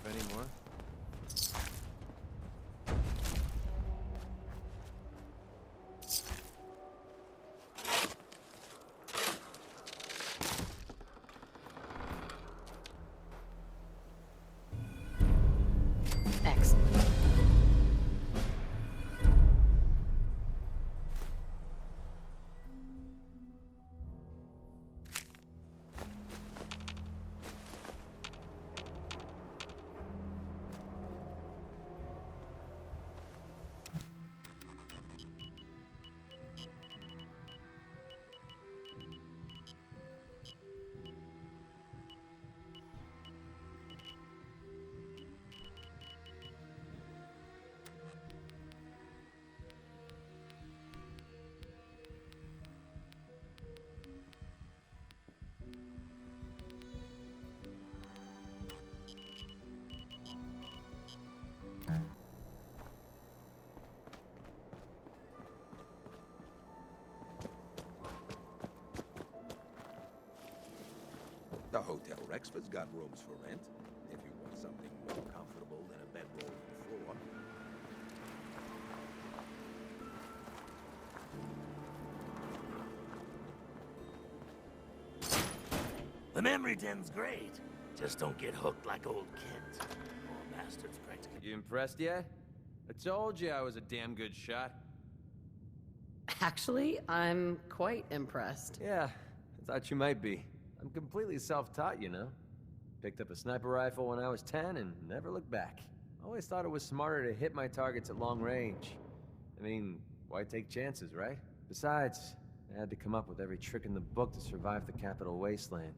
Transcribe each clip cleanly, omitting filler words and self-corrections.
enough anymore. Excellent. The Hotel Rexford's got rooms for rent, if you want something more comfortable than a bedroll on the floor. The memory den's great. Just don't get hooked like old Kent. Poor bastard's practically... You impressed yet? I told you I was a damn good shot. Actually, I'm quite impressed. Yeah, I thought you might be. I'm completely self-taught, you know. Picked up a sniper rifle when I was 10 and never looked back. Always thought it was smarter to hit my targets at long range. I mean, why take chances, right? Besides, I had to come up with every trick in the book to survive the Capital Wasteland.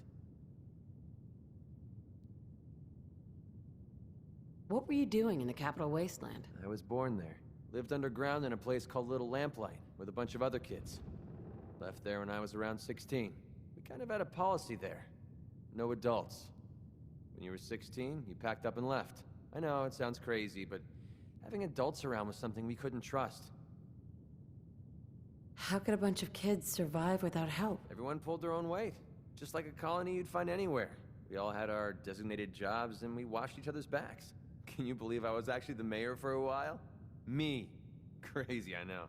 What were you doing in the Capital Wasteland? I was born there. Lived underground in a place called Little Lamplight with a bunch of other kids. Left there when I was around 16. We kind of had a policy there. No adults. When you were 16, you packed up and left. I know, it sounds crazy, but having adults around was something we couldn't trust. How could a bunch of kids survive without help? Everyone pulled their own weight. Just like a colony you'd find anywhere. We all had our designated jobs and we watched each other's backs. Can you believe I was actually the mayor for a while? Me. Crazy, I know.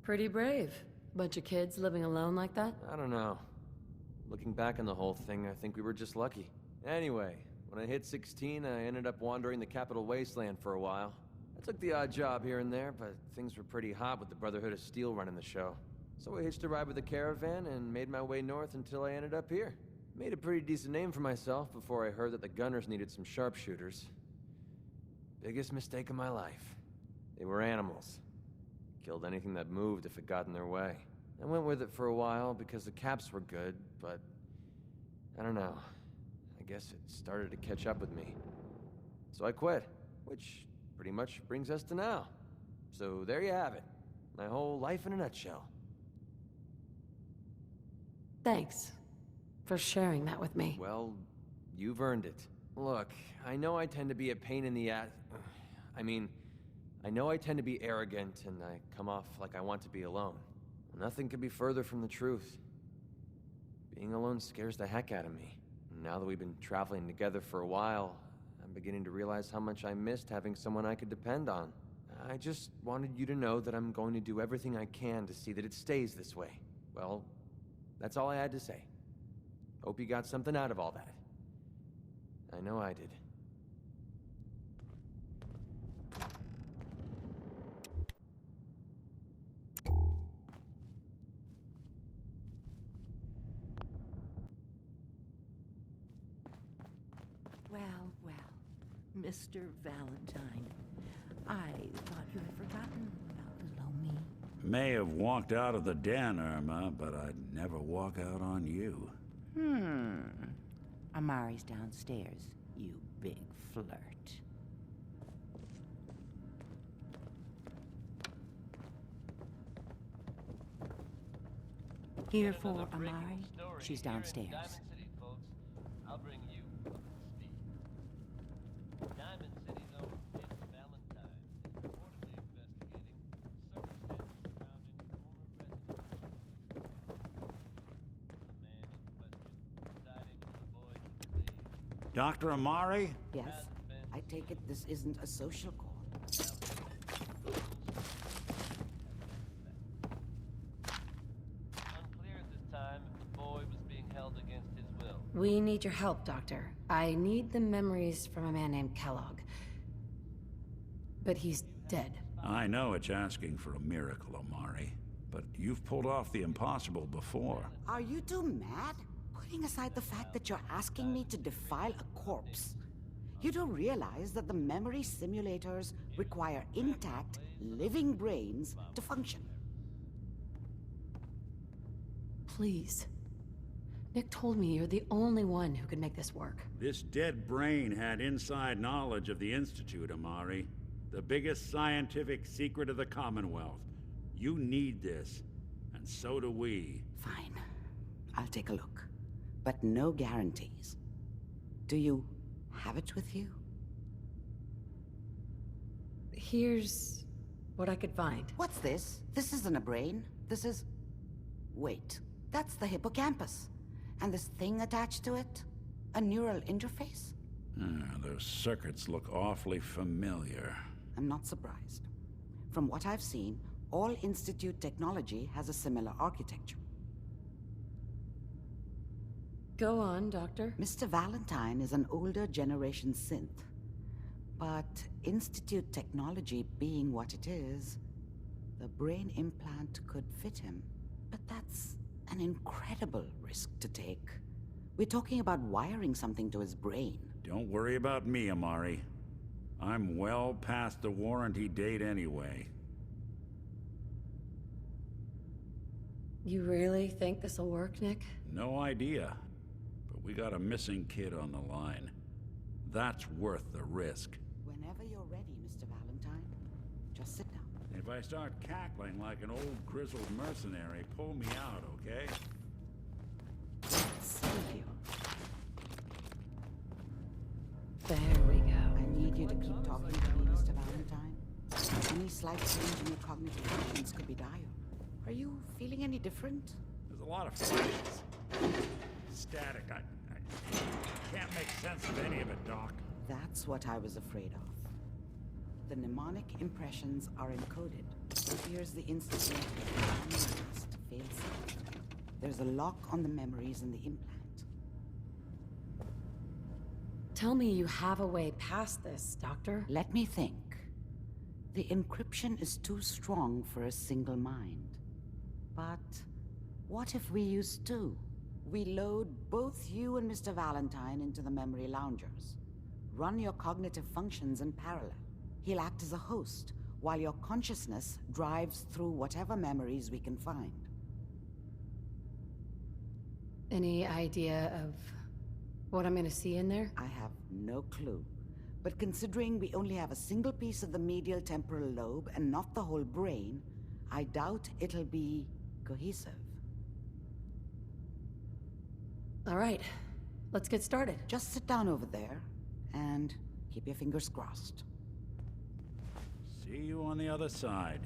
Pretty brave. Bunch of kids living alone like that? I don't know. Looking back on the whole thing, I think we were just lucky. Anyway, when I hit 16, I ended up wandering the Capital Wasteland for a while. I took the odd job here and there, but things were pretty hot with the Brotherhood of Steel running the show. So I hitched a ride with a caravan and made my way north until I ended up here. Made a pretty decent name for myself before I heard that the Gunners needed some sharpshooters. Biggest mistake of my life. They were animals. Killed anything that moved if it got in their way. I went with it for a while because the caps were good, but I don't know. I guess it started to catch up with me. So I quit, which pretty much brings us to now. So there you have it. My whole life in a nutshell. Thanks for sharing that with me. Well, you've earned it. Look, I know I tend to be a pain in the ass. I know I tend to be arrogant and I come off like I want to be alone. Nothing could be further from the truth. Being alone scares the heck out of me. Now that we've been traveling together for a while, I'm beginning to realize how much I missed having someone I could depend on. I just wanted you to know that I'm going to do everything I can to see that it stays this way. Well, that's all I had to say. Hope you got something out of all that. I know I did. Well, Mr. Valentine, I thought you had forgotten about little me. May have walked out of the den, Irma, but I'd never walk out on you. Amari's downstairs, you big flirt. Here for Amari. She's downstairs. I'll bring you up to speed. Diamond City's own James Valentine is reportedly investigating circumstances surrounding former residents. The man in question residing in the void of the Dr. Amari? Yes? I take it this isn't a social call. Unclear at this time if the boy was being held against his will. We need your help, Doctor. I need the memories from a man named Kellogg. But he's dead. I know it's asking for a miracle, Amari, but you've pulled off the impossible before. Are you two mad? Putting aside the fact that you're asking me to defile a corpse, you do realize that the memory simulators require intact, living brains to function. Please. Nick told me you're the only one who could make this work. This dead brain had inside knowledge of the Institute, Amari. The biggest scientific secret of the Commonwealth. You need this, and so do we. Fine. I'll take a look. But no guarantees. Do you have it with you? Here's what I could find. What's this? This isn't a brain. This is... Wait. That's the hippocampus. And this thing attached to it? A neural interface? Those circuits look awfully familiar. I'm not surprised. From what I've seen, all Institute technology has a similar architecture. Go on, Doctor. Mr. Valentine is an older generation synth. But Institute technology being what it is, the brain implant could fit him. But that's an incredible risk to take. We're talking about wiring something to his brain. Don't worry about me, Amari. I'm well past the warranty date anyway. You really think this'll work, Nick? No idea. But we got a missing kid on the line. That's worth the risk. Whenever you're ready, Mr. Valentine, just sit down. If I start cackling like an old grizzled mercenary, pull me out, okay? Save you. There we go. I need you to keep talking to me, Mr. Valentine. Any slight change in your cognitive functions could be dire. Are you feeling any different? There's a lot of flashes. Static. I can't make sense of any of it, Doc. That's what I was afraid of. The mnemonic impressions are encoded. Here's the Institute failsafe. There's a lock on the memories in the implant. Tell me you have a way past this, Doctor. Let me think. The encryption is too strong for a single mind. But what if we use two? We load both you and Mr. Valentine into the memory loungers. Run your cognitive functions in parallel. He'll act as a host, while your consciousness drives through whatever memories we can find. Any idea of what I'm gonna see in there? I have no clue. But considering we only have a single piece of the medial temporal lobe and not the whole brain, I doubt it'll be cohesive. All right, let's get started. Just sit down over there and keep your fingers crossed. See you on the other side.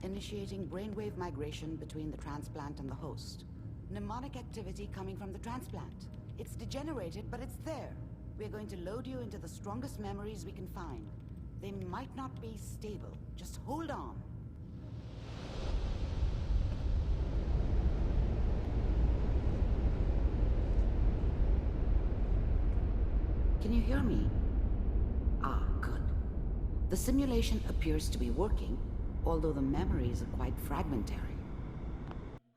Initiating brainwave migration between the transplant and the host. Mnemonic activity coming from the transplant. It's degenerated, but it's there. We're going to load you into the strongest memories we can find. They might not be stable. Just hold on. Can you hear me? Ah, good. The simulation appears to be working, although the memories are quite fragmentary.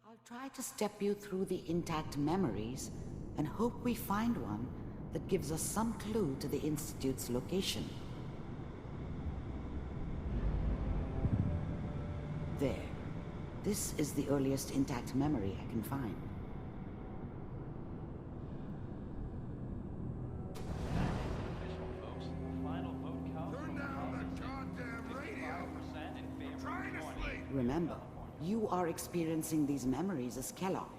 I'll try to step you through the intact memories and hope we find one that gives us some clue to the Institute's location. There. This is the earliest intact memory I can find. Official, folks. Final vote count. Turn down the goddamn radio. In favor. Remember, you are experiencing these memories as Kellogg.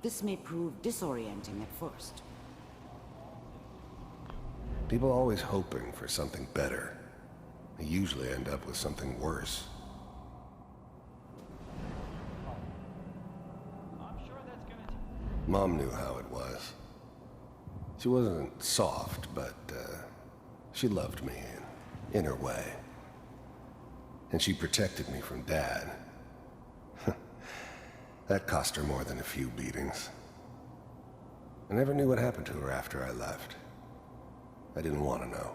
This may prove disorienting at first. People are always hoping for something better. They usually end up with something worse. Mom knew how it was. She wasn't soft, but she loved me in her way. And she protected me from Dad. That cost her more than a few beatings. I never knew what happened to her after I left. I didn't want to know.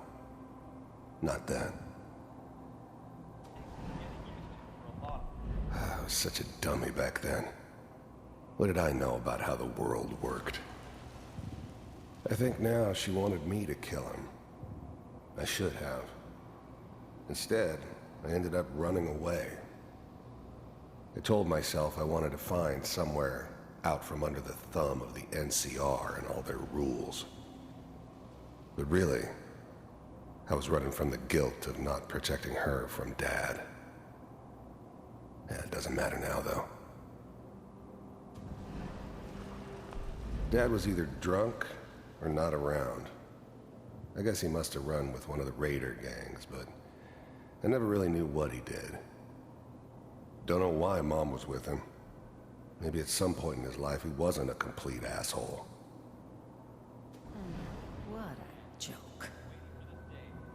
Not then. I was such a dummy back then. What did I know about how the world worked? I think now she wanted me to kill him. I should have. Instead, I ended up running away. I told myself I wanted to find somewhere out from under the thumb of the NCR and all their rules. But really, I was running from the guilt of not protecting her from Dad. Yeah, it doesn't matter now, though. Dad was either drunk or not around. I guess he must have run with one of the raider gangs, but I never really knew what he did. Don't know why Mom was with him. Maybe at some point in his life he wasn't a complete asshole. What a joke.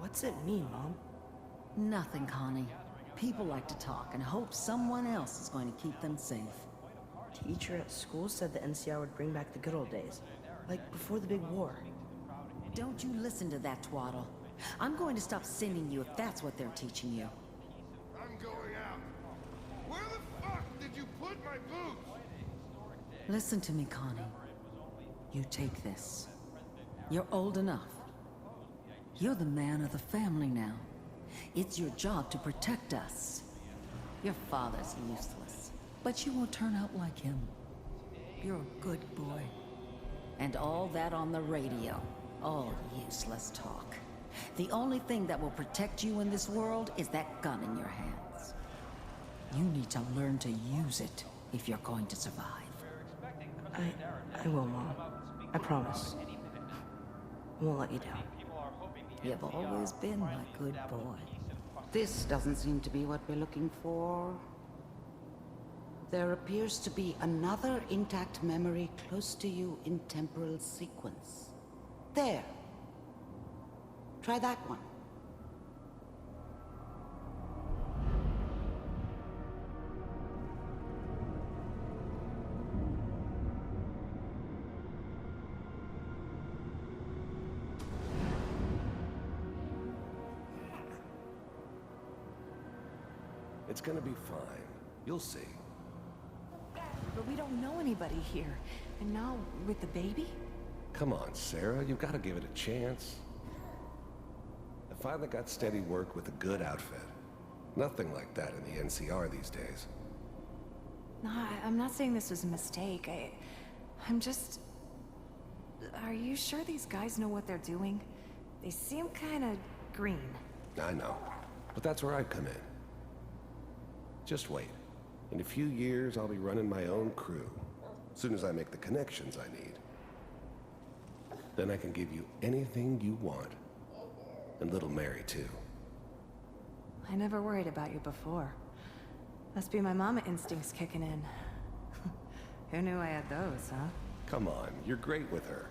What's it mean, Mom? Nothing, Connie. People like to talk and hope someone else is going to keep them safe. Teacher at school said the NCR would bring back the good old days, like before the big war. Don't you listen to that twaddle. I'm going to stop sending you if that's what they're teaching you. I'm going out. Where the fuck did you put my boots? Listen to me, Connie. You take this. You're old enough. You're the man of the family now. It's your job to protect us. Your father's useless, but you won't turn out like him. You're a good boy. And all that on the radio, all useless talk. The only thing that will protect you in this world is that gun in your hands. You need to learn to use it if you're going to survive. I will, Mom. I promise. I won't let you down. You've always been my good boy. This doesn't seem to be what we're looking for. There appears to be another intact memory close to you in temporal sequence. There. Try that one. It's gonna be fine. You'll see. But we don't know anybody here. And now, with the baby? Come on, Sarah. You've got to give it a chance. I finally got steady work with a good outfit. Nothing like that in the NCR these days. No, I'm not saying this was a mistake. I'm just... Are you sure these guys know what they're doing? They seem kinda green. I know. But that's where I come in. Just wait. In a few years, I'll be running my own crew. As soon as I make the connections I need. Then I can give you anything you want. And little Mary, too. I never worried about you before. Must be my mama instincts kicking in. Who knew I had those, huh? Come on, you're great with her.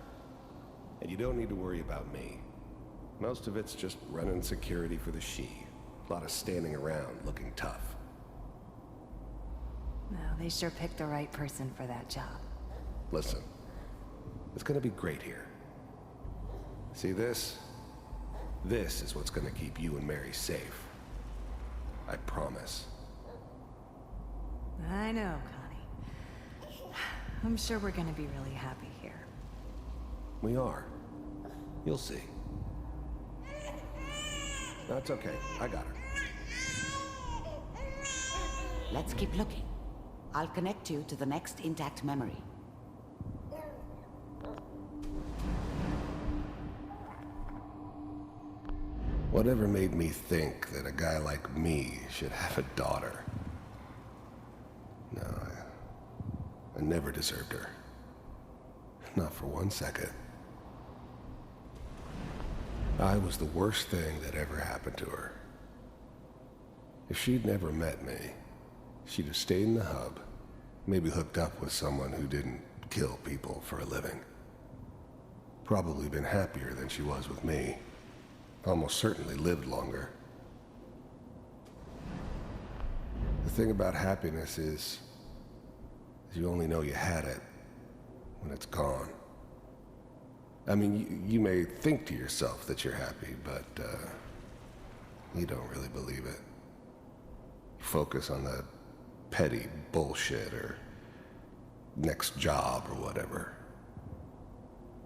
And you don't need to worry about me. Most of it's just running security for the She. A lot of standing around looking tough. No, they sure picked the right person for that job. Listen, it's gonna be great here. See this? This is what's gonna keep you and Mary safe. I promise. I know, Connie. I'm sure we're gonna be really happy here. We are. You'll see. That's okay. I got her. Let's keep looking. I'll connect you to the next intact memory. Whatever made me think that a guy like me should have a daughter? No, I never deserved her. Not for 1 second. I was the worst thing that ever happened to her. If she'd never met me, she'd have stayed in the hub, maybe hooked up with someone who didn't kill people for a living. Probably been happier than she was with me. Almost certainly lived longer. The thing about happiness is you only know you had it when it's gone. I mean, you may think to yourself that you're happy, but you don't really believe it. You focus on the petty bullshit or next job or whatever.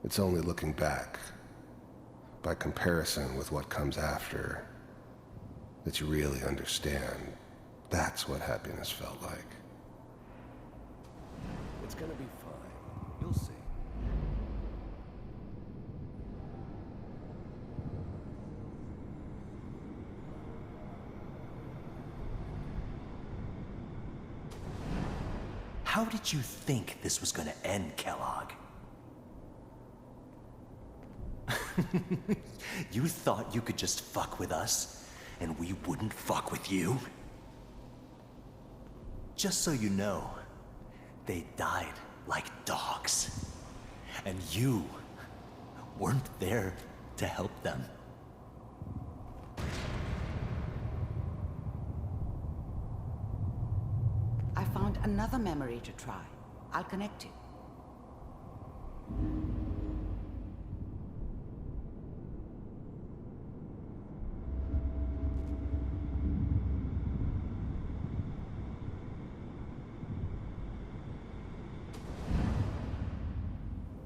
It's only looking back, by comparison with what comes after, that you really understand that's what happiness felt like. It's gonna be fine. You'll see. How did you think this was gonna end, Kellogg? You thought you could just fuck with us, and we wouldn't fuck with you? Just so you know, they died like dogs. And you weren't there to help them. I found another memory to try. I'll connect you.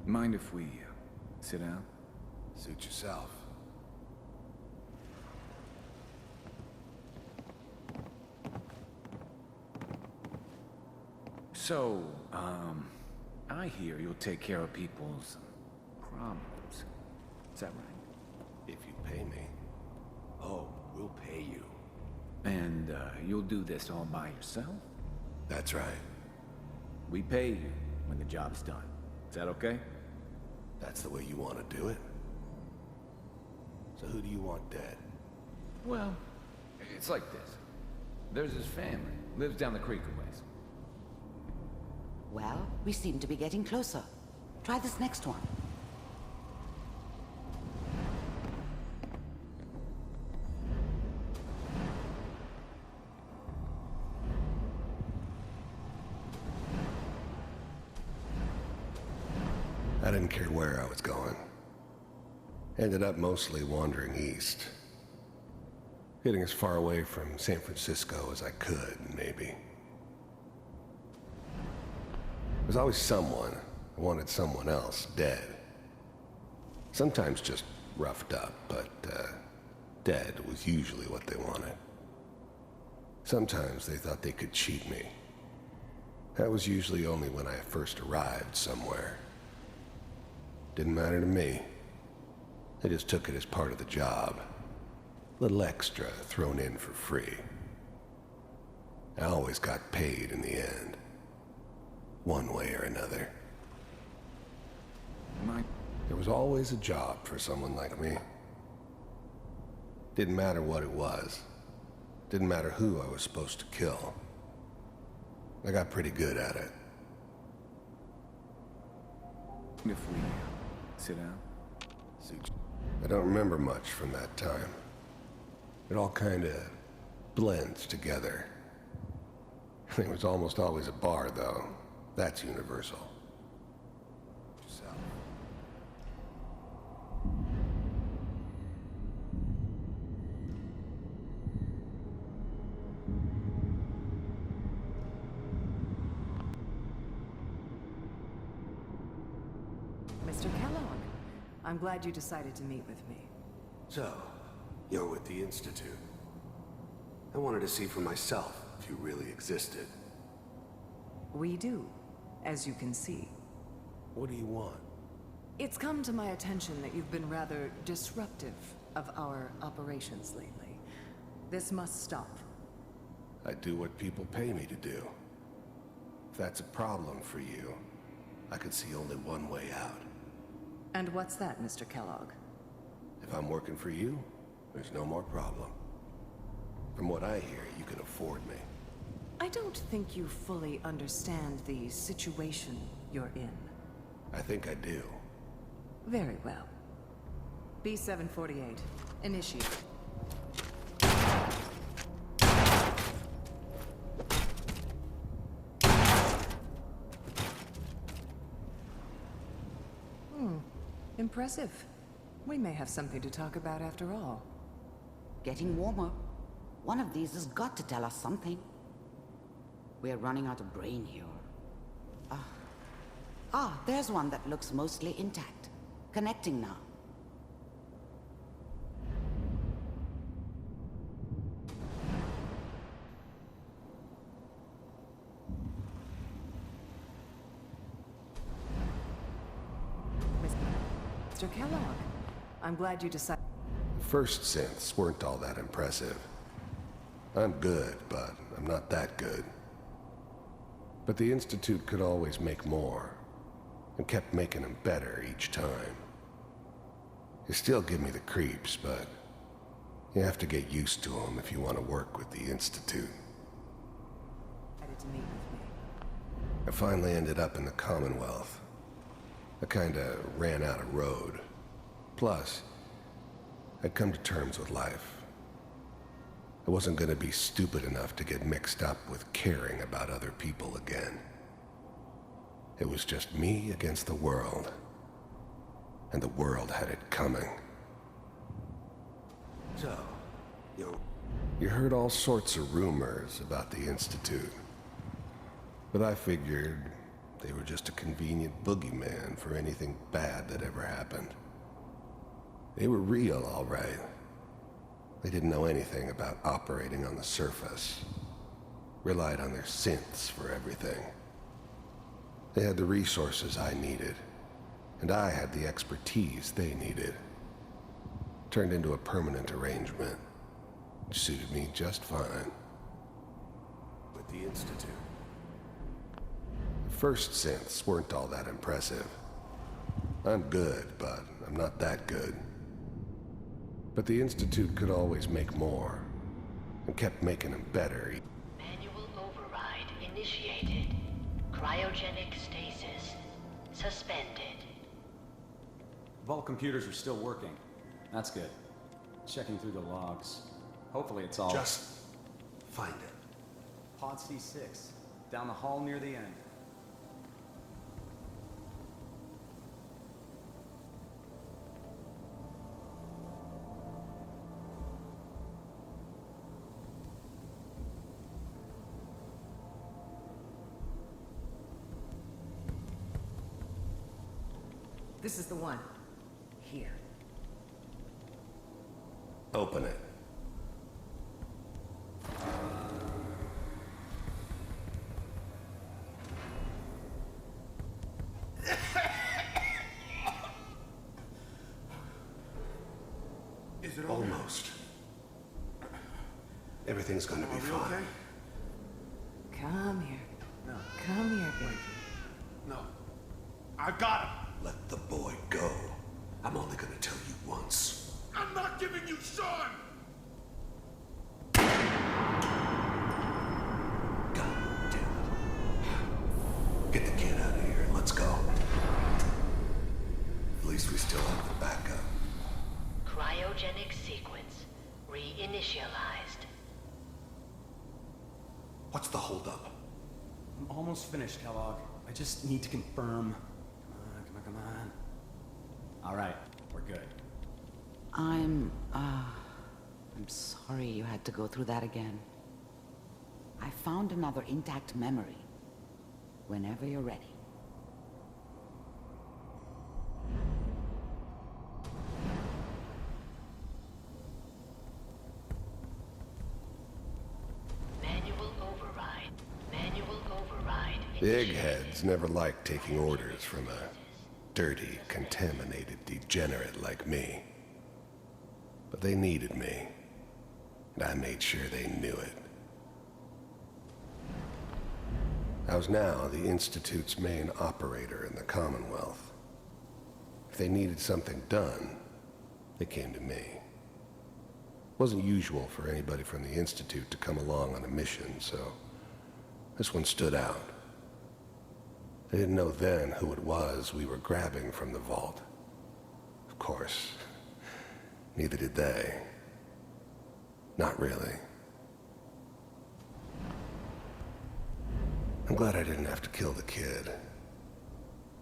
Mind if we sit down? Suit yourself. So, I hear you'll take care of people's problems. Is that right? If you pay me. Oh, we'll pay you. And, you'll do this all by yourself? That's right. We pay you when the job's done. Is that okay? That's the way you want to do it? So who do you want dead? Well, it's like this. There's his family. Lives down the creek a ways. Well, we seem to be getting closer. Try this next one. I didn't care where I was going. Ended up mostly wandering east. Getting as far away from San Francisco as I could, maybe. There was always someone who wanted someone else dead. Sometimes just roughed up, but dead was usually what they wanted. Sometimes they thought they could cheat me. That was usually only when I first arrived somewhere. Didn't matter to me. They just took it as part of the job. A little extra thrown in for free. I always got paid in the end. One way or another. There was always a job for someone like me. Didn't matter what it was. Didn't matter who I was supposed to kill. I got pretty good at it. If we sit down? I don't remember much from that time. It all kinda blends together. There was almost always a bar, though. That's universal. Mr. Kellogg, I'm glad you decided to meet with me. So, you're with the Institute. I wanted to see for myself if you really existed. We do, as you can see. What do you want? It's come to my attention that you've been rather disruptive of our operations lately. This must stop. I do what people pay me to do. If that's a problem for you, I could see only one way out. And what's that, Mr. Kellogg? If I'm working for you, there's no more problem. From what I hear, you can afford me. I don't think you fully understand the situation you're in. I think I do. Very well. B-748, initiate. Impressive. We may have something to talk about after all. Getting warmer. One of these has got to tell us something. We're running out of brain here. There's one that looks mostly intact. Connecting now. Mr. Kellogg, I'm glad you decided. First synths weren't all that impressive. I'm good, but I'm not that good. But the Institute could always make more, and kept making them better each time. They still give me the creeps, but you have to get used to them if you want to work with the Institute. To meet with me. I finally ended up in the Commonwealth. I kinda ran out of road. Plus, I'd come to terms with life. I wasn't gonna be stupid enough to get mixed up with caring about other people again. It was just me against the world. And the world had it coming. So, You heard all sorts of rumors about the Institute. But I figured they were just a convenient boogeyman for anything bad that ever happened. They were real, all right. They didn't know anything about operating on the surface. Relied on their synths for everything. They had the resources I needed, and I had the expertise they needed. Turned into a permanent arrangement, which suited me just fine. with the Institute. First synths weren't all that impressive. I'm good, but I'm not that good. But the Institute could always make more, and kept making them better. Manual override initiated. Cryogenic stasis suspended. Vault computers are still working. That's good. Checking through the logs. Hopefully it's all... Just find it. Pod C6, down the hall near the end. This is the one. Here. Open it. Is it Almost. Everything's gonna be fine. Okay? Come here. No. Come here, baby. No. I got him. Let the boy go. I'm only gonna tell you once. I'm not giving you Sean! God damn it. Get the kid out of here and let's go. At least we still have the backup. Cryogenic sequence reinitialized. What's the holdup? I'm almost finished, Kellogg. I just need to confirm. Come on. All right, we're good. I'm sorry you had to go through that again. I found another intact memory. Whenever you're ready. Manual override. Manual override. Eggheads never liked taking orders from a dirty, contaminated degenerate like me. But they needed me, and I made sure they knew it. I was now the Institute's main operator in the Commonwealth. If they needed something done, they came to me. It wasn't usual for anybody from the Institute to come along on a mission, so this one stood out. They didn't know then who it was we were grabbing from the vault. Of course, neither did they. Not really. I'm glad I didn't have to kill the kid.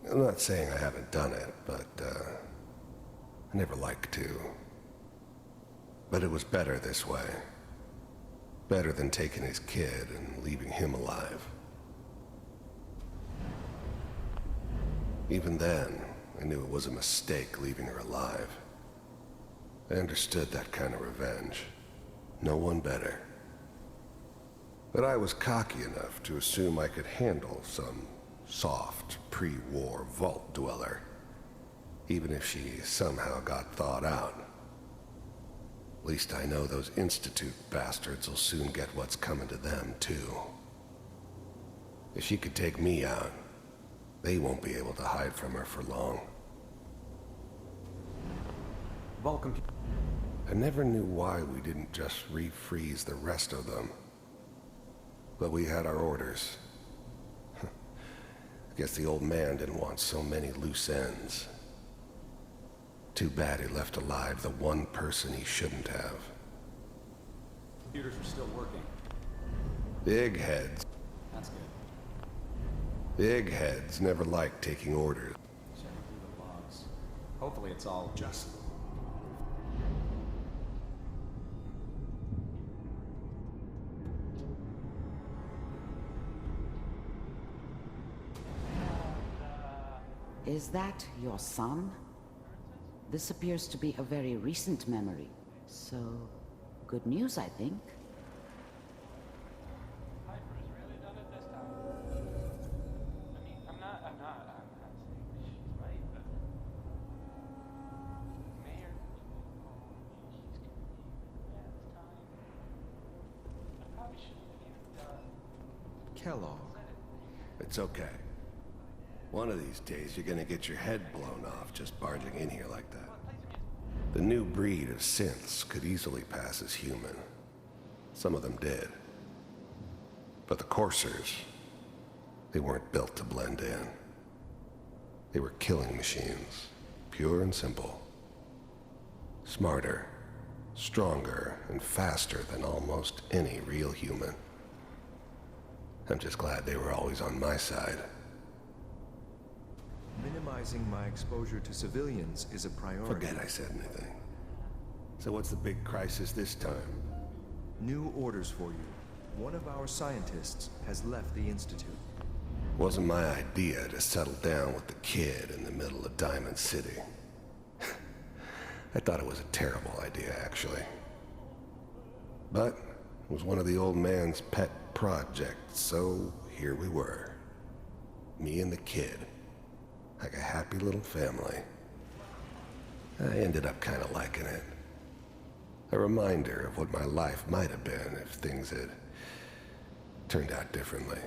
I'm not saying I haven't done it, but, I never liked to. But it was better this way. Better than taking his kid and leaving him alive. Even then, I knew it was a mistake leaving her alive. I understood that kind of revenge. No one better. But I was cocky enough to assume I could handle some soft, pre-war vault dweller, even if she somehow got thawed out. At least I know those Institute bastards will soon get what's coming to them, too. If she could take me out, they won't be able to hide from her for long. Vulcan. I never knew why we didn't just refreeze the rest of them. But we had our orders. I guess the old man didn't want so many loose ends. Too bad he left alive the one person he shouldn't have. Computers are still working. Big heads. That's good. Big heads never liked taking orders. Checking through the logs. Hopefully it's all just... Is that your son? This appears to be a very recent memory. So, good news, I think. Kellogg. It's okay. One of these days, you're gonna get your head blown off just barging in here like that. The new breed of synths could easily pass as human. Some of them did. But the Coursers, they weren't built to blend in. They were killing machines, pure and simple. Smarter, stronger, and faster than almost any real human. I'm just glad they were always on my side. Minimizing my exposure to civilians is a priority. Forget I said anything. So what's the big crisis this time? New orders for you. One of our scientists has left the Institute. Wasn't my idea to settle down with the kid in the middle of Diamond City. I thought it was a terrible idea, actually. But it was one of the old man's pet projects, so here we were. Me and the kid. Like a happy little family. I ended up kind of liking it. A reminder of what my life might have been if things had turned out differently.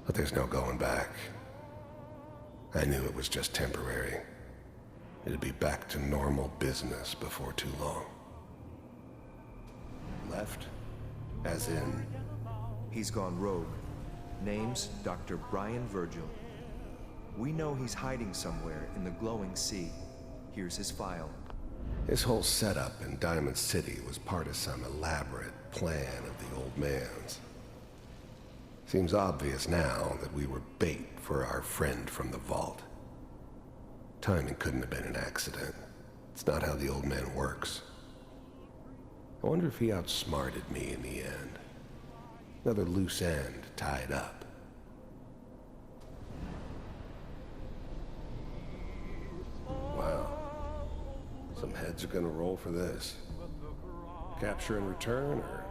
But there's no going back. I knew it was just temporary. It'd be back to normal business before too long. Left? As in? He's gone rogue. Name's Dr. Brian Virgil. We know he's hiding somewhere in the glowing sea. Here's his file. His whole setup in Diamond City was part of some elaborate plan of the old man's. Seems obvious now that we were bait for our friend from the vault. Timing couldn't have been an accident. It's not how the old man works. I wonder if he outsmarted me in the end. Another loose end tied up. Wow. Some heads are gonna roll for this. Capture and return, or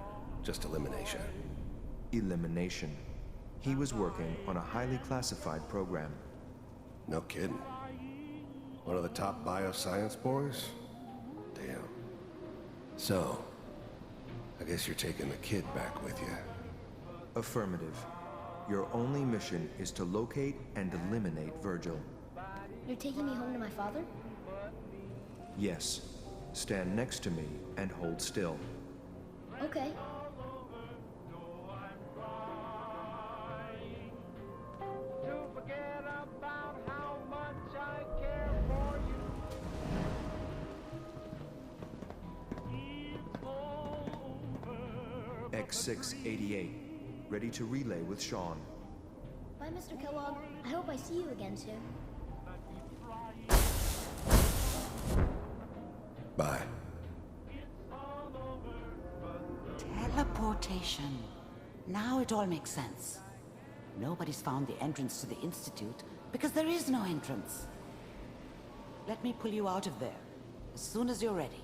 just elimination? Elimination. He was working on a highly classified program. No kidding. One of the top bioscience boys? Damn. So, I guess you're taking the kid back with you. Affirmative. Your only mission is to locate and eliminate Virgil. You're taking me home to my father? Yes. Stand next to me and hold still. Okay. X688, ready to relay with Sean. Bye, Mr. Kellogg. I hope I see you again soon. Bye. Teleportation. Now it all makes sense. Nobody's found the entrance to the Institute because there is no entrance. Let me pull you out of there as soon as you're ready.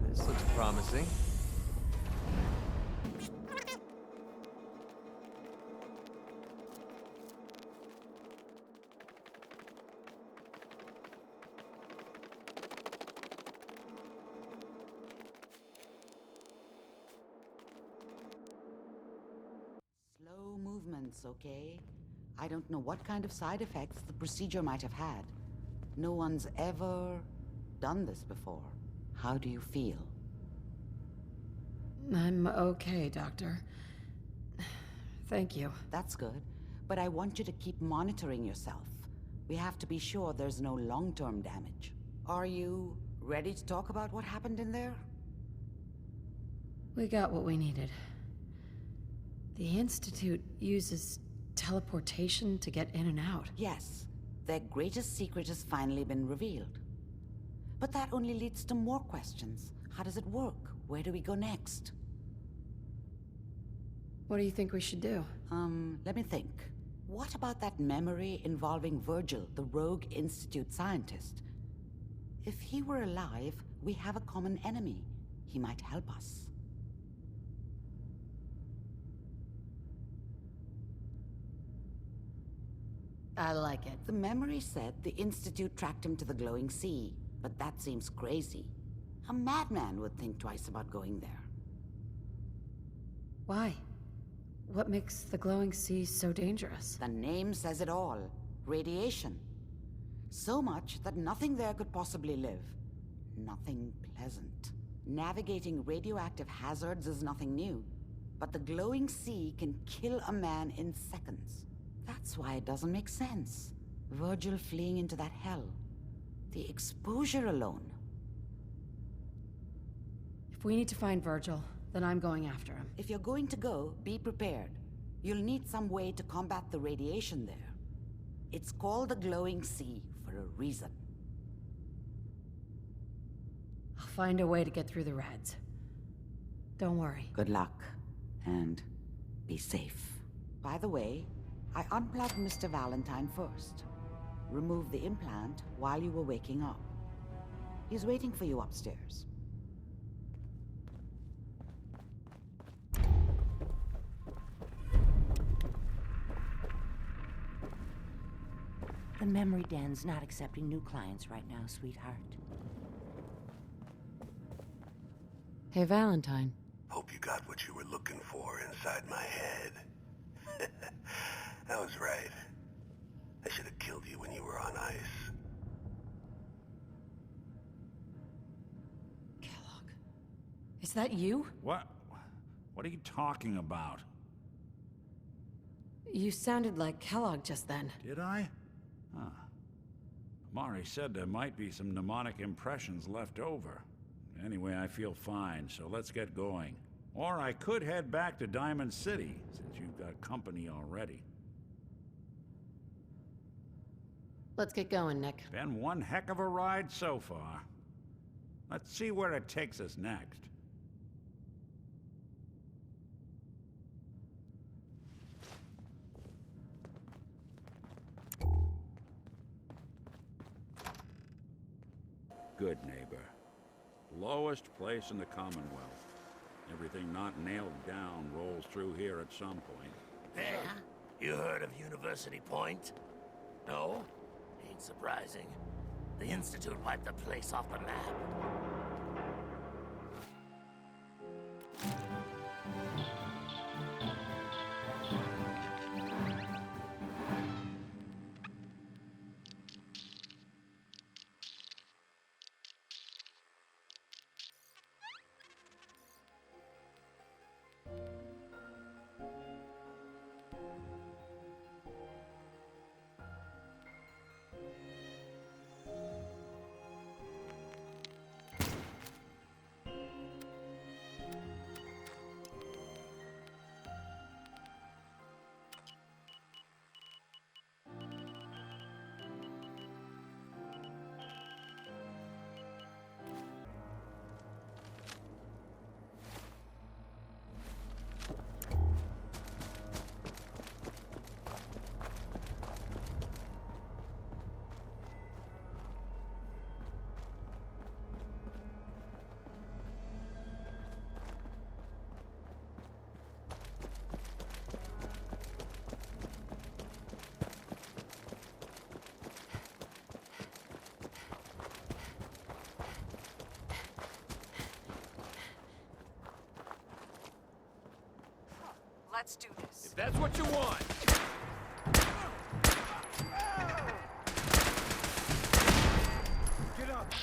This looks promising. Slow movements, okay? I don't know what kind of side effects the procedure might have had. No one's ever done this before. How do you feel? I'm okay, Doctor. Thank you. That's good, but I want you to keep monitoring yourself. We have to be sure there's no long-term damage. Are you ready to talk about what happened in there? We got what we needed. The Institute uses teleportation to get in and out. Yes, their greatest secret has finally been revealed. But that only leads to more questions. How does it work? Where do we go next? What do you think we should do? Let me think. What about that memory involving Virgil, the rogue Institute scientist? If he were alive, we have a common enemy. He might help us. I like it. The memory said the Institute tracked him to the glowing sea, but that seems crazy. A madman would think twice about going there. Why? What makes the glowing sea so dangerous? The name says it all. Radiation. So much that nothing there could possibly live. Nothing pleasant. Navigating radioactive hazards is nothing new, but the glowing sea can kill a man in seconds. That's why it doesn't make sense. Virgil fleeing into that hell. The exposure alone. If we need to find Virgil, then I'm going after him. If you're going to go, be prepared. You'll need some way to combat the radiation there. It's called the glowing sea for a reason. I'll find a way to get through the Reds. Don't worry. Good luck, and be safe. By the way, I unplugged Mr. Valentine first. Removed the implant while you were waking up. He's waiting for you upstairs. The memory den's not accepting new clients right now, sweetheart. Hey, Valentine. Hope you got what you were looking for inside my head. I was right. I should have killed you when you were on ice. Kellogg. Is that you? What? What are you talking about? You sounded like Kellogg just then. Did I? Huh. Mari said there might be some mnemonic impressions left over. Anyway, I feel fine, so let's get going. Or I could head back to Diamond City, since you've got company already. Let's get going, Nick. Been one heck of a ride so far. Let's see where it takes us next. Good neighbor. Lowest place in the Commonwealth. Everything not nailed down rolls through here at some point. Yeah? You heard of University Point? No? Ain't surprising. The Institute wiped the place off the map. Let's do this. If that's what you want. Get up!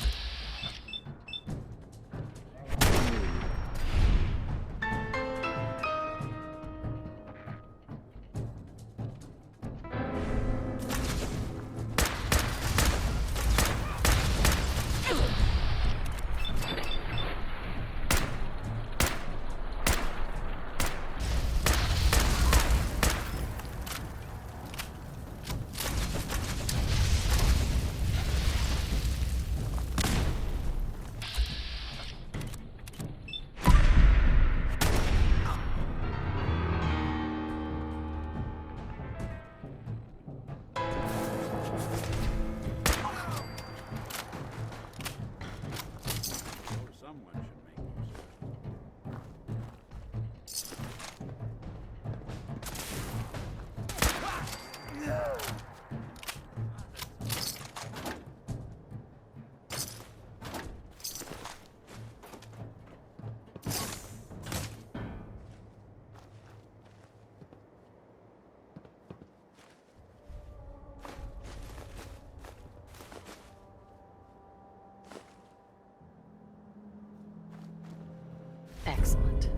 Excellent.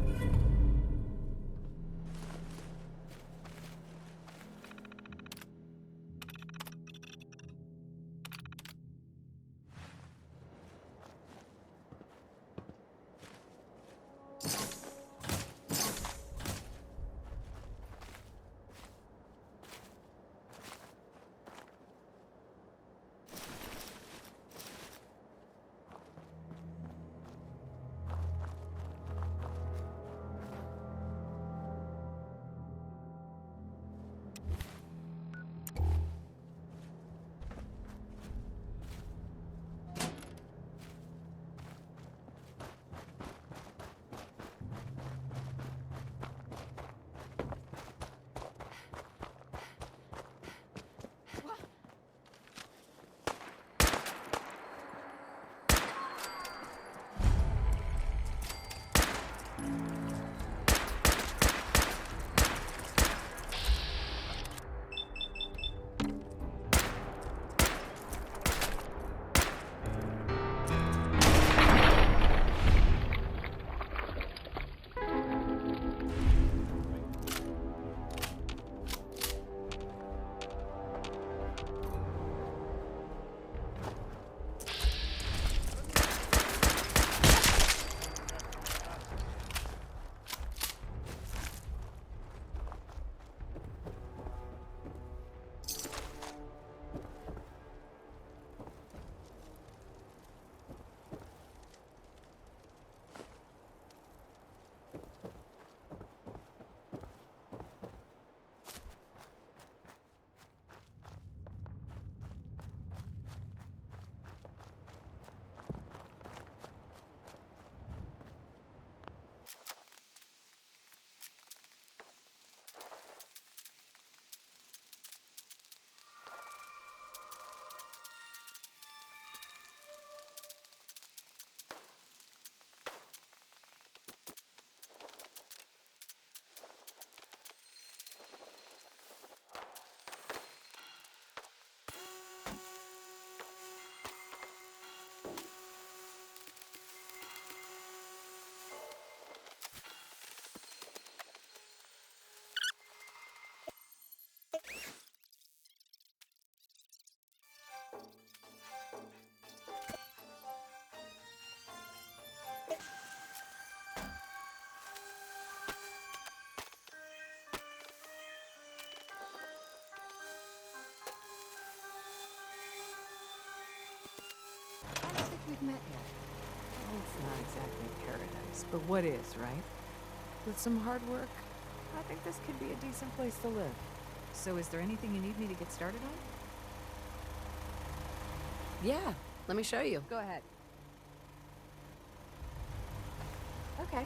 I don't think we've met yet. Well, it's not exactly paradise, but what is, right? With some hard work, I think this could be a decent place to live. So is there anything you need me to get started on? Yeah, let me show you. Go ahead. Okay.